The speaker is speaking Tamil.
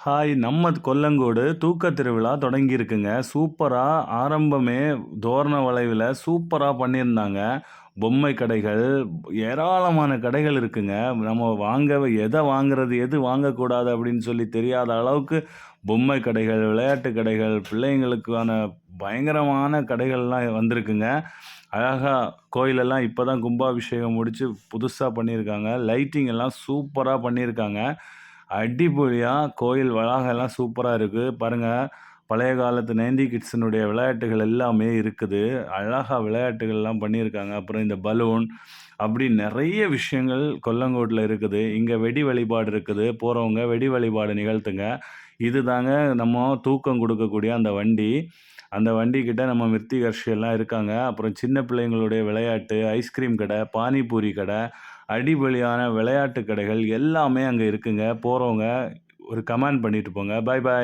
ஹாய்! நம்ம கொல்லங்கோடு தூக்க திருவிழா தொடங்கியிருக்குங்க. சூப்பரா ஆரம்பமே தோரண வளைவில சூப்பரா பண்ணியிருந்தாங்க. பொம்மை கடைகள், ஏராளமான கடைகள் இருக்குங்க. நம்ம எத வாங்குறது, எது வாங்கக்கூடாது அப்படின்னு சொல்லி தெரியாத அளவுக்கு பொம்மை கடைகள், விளையாட்டு கடைகள், பிள்ளைங்களுக்கான பயங்கரமான கடைகள்லாம் வந்திருக்குங்க. அழகா கோயிலெல்லாம் இப்ப தான் கும்பாபிஷேகம் முடிச்சு புதுசா பண்ணியிருக்காங்க. லைட்டிங் எல்லாம் சூப்பரா பண்ணியிருக்காங்க. அடிப்பொலியா கோயில் வளாகம் எல்லாம் சூப்பரா இருக்கு. பாருங்க, பழைய காலத்து 90 கிட்ஸினுடைய விளையாட்டுகள் எல்லாமே இருக்குது. அழகா விளையாட்டுகள்லாம் பண்ணியிருக்காங்க. அப்புறம் இந்த பலூன், அப்படி நெறைய விஷயங்கள் கொல்லங்கோட்ல இருக்குது. இங்க வெடி வழிபாடு இருக்குது. போறவங்க வெடி வழிபாடு நிகழ்த்துங்க. இதுதாங்க நம்ம தூக்கம் குடுக்கக்கூடிய அந்த வண்டி. அந்த வண்டிகிட்ட நம்ம மிருத்திகர்ஷி எல்லாம் இருக்காங்க. அப்புறம் சின்ன பிள்ளைங்களுடைய விளையாட்டு, ஐஸ்கிரீம் கடை, பானிபூரி கடை, அடிபொலியான விளையாட்டு கடைகள் எல்லாமே அங்க இருக்குங்க. போறவங்க ஒரு கமெண்ட் பண்ணிட்டு போங்க. பாய் பாய்.